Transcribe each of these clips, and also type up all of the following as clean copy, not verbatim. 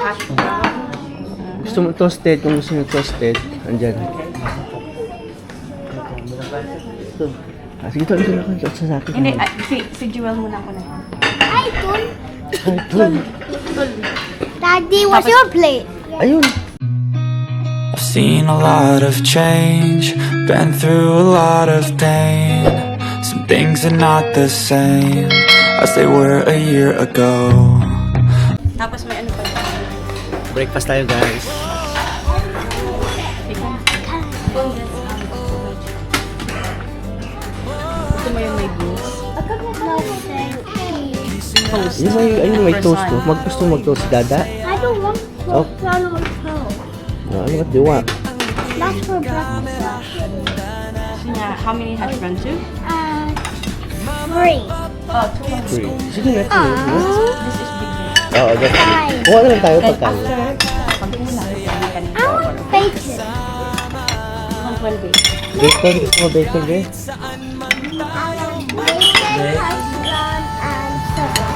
hash brown. Gusto mo toasted, kung gusto mo toasted, andyan. Ito. Sige, ito na ako sa akin. Hindi, si Jewel muna ako na yan. Hi, Tol. Daddy, what's your plate? Ayun. I've seen a lot of change, been through a lot of pain. Some things are not the same as they were a year ago. Tapos may ano pa. Breakfast tayo, guys. Gusto mo yung may beans? Toast. Yung may toast to. Gusto mo mag-toast, Dada? I don't want Oh. toast. I want toast. Ano ka diwa? That's for breakfast. Yeah, how many hash brown? 2? 3. Oh, 2 and 3. Sige na, 3. This is big beans. Oo, that's it. Kuha na lang tayo Then pagkain. after, pag kulang, kanina. I want bacon. 120. Bacon, gusto mo bacon, be? I want bacon, hash brown, and sugar.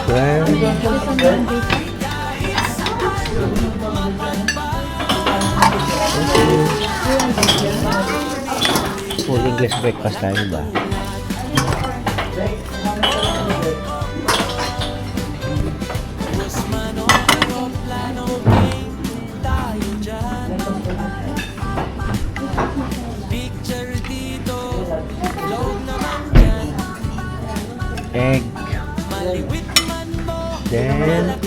Well, full English breakfast tayo ba? Egg. Then,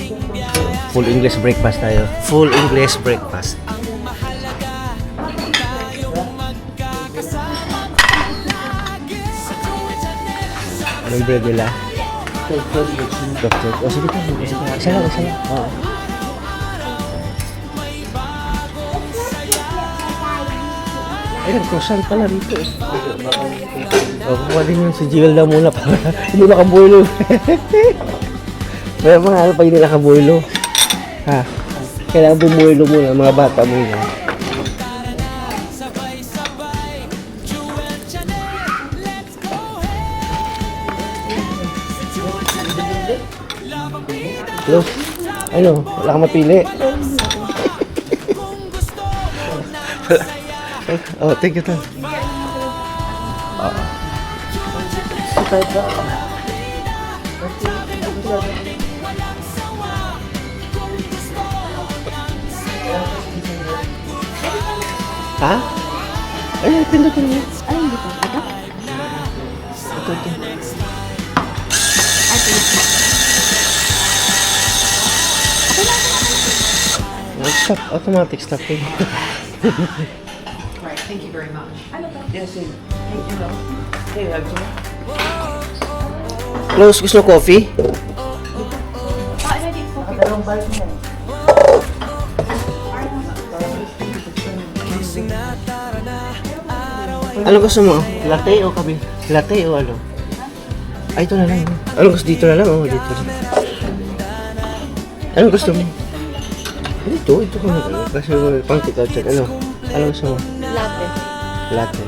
full English breakfast tayo. Full English breakfast. Anong bread nila? Doctor. O sige po. Isa lang. Oo. Ay, nag-croissant pala rito eh. O, kukuha din yung si Jewel na muna para hindi nakabulo. May mga ano pa hindi nakabulo. Ha? Kailangan bumulo muna mga bata muna. Hello? Ano? Wala kang mapili. Oh, thank you, Tom. Ha? Ay, pindutin mo. Alin dito? Ito? Ito. Stop, automatic stopping. Right, thank you very much. Yes, thank you. Hey, have some? Close, gusto mo coffee? Ano gusto mo? Latte o kape? Latte o ano? Ay, ito na lang. Ano gusto dito na lang? Oh, dito. Ano gusto mo? Ito ko na. Kasi pang take out ano? Ano gusto mo? Latte. Latte.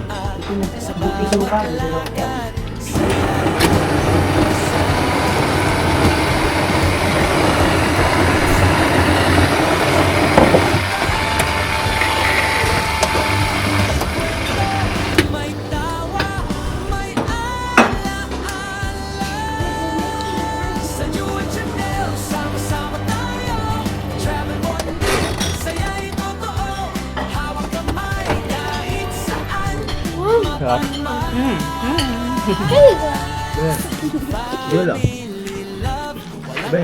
Sarap. Yun lang. Be.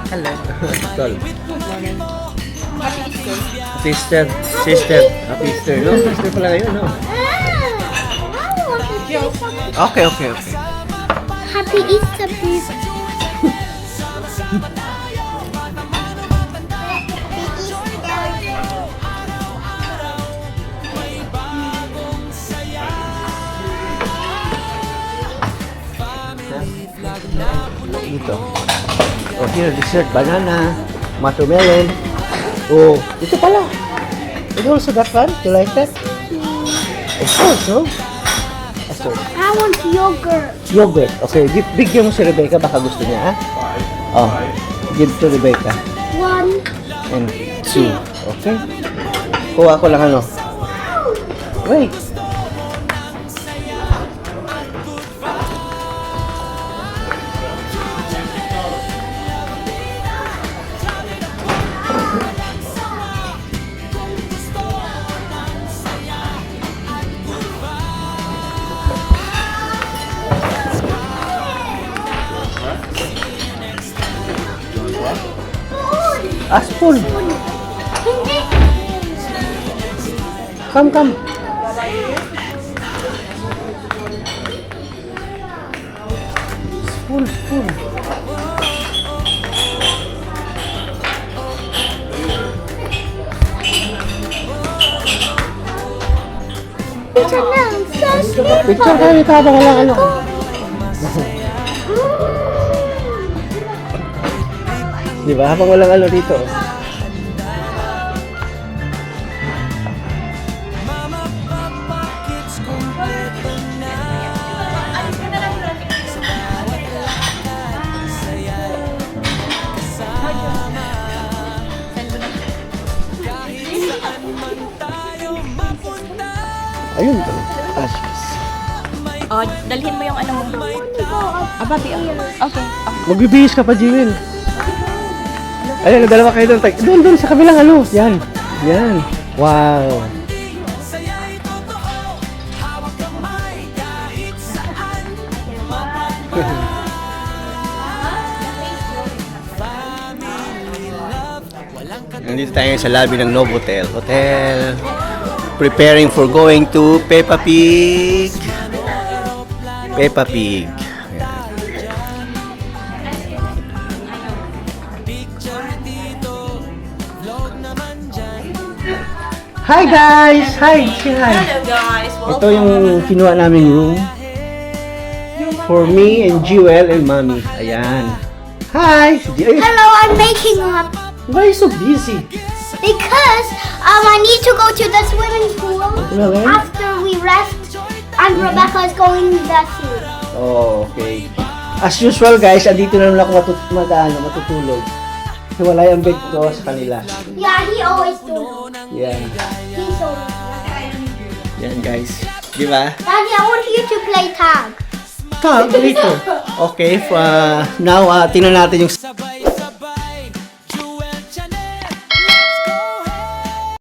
Hello. Tol. Sister. Happy Easter, no? Easter pala ngayon, no? Okay. Happy Easter, please. Dito. Oh, here, dessert, banana, watermelon. Oh, ito pala. You also that one? You like that? Of course, no? So, I want yogurt. yogurt. Okay, bigyan mo si Rebecca, baka gusto niya, ha? Oh, give to Rebecca. 1. And 2. Okay? Kuha ko lang ano. Wait. Ah, spoon. Hindi. Come, come. Spoon, spoon. Ito na. So sweet. Picture kayo nito habang wala ano. Di ba? Habang walang ano dito. Ayun. Ashes. Oh, dalhin mo yung ano mo. Ababi, okay. Magbibihis ka pa, Jiwin. Ayun, dalawa kayo doon. Doon, doon, sa kabilang ano. Yan. Yan. Wow. Nandito tayo sa lobby ng Novotel Hotel. Preparing for going to Peppa Pig. Peppa Pig. Hi guys! Hi! Say hi! Hello guys, Ito yung kinuha naming room. For me and Jewel and Mommy. Ayan. Hi! Hello, I'm making up. Why are you so busy? Because I need to go to the swimming pool Really? after we rest, and Rebecca is going to the sea. Oh, okay. As usual guys, andito na naman ako matutulog. Hiwalay ang bed ko sa kanila. Yeah, he always do. Yeah. He's always. Yan guys. Di ba? Daddy, I want you to play tag. Dito. Okay, now tingnan natin yung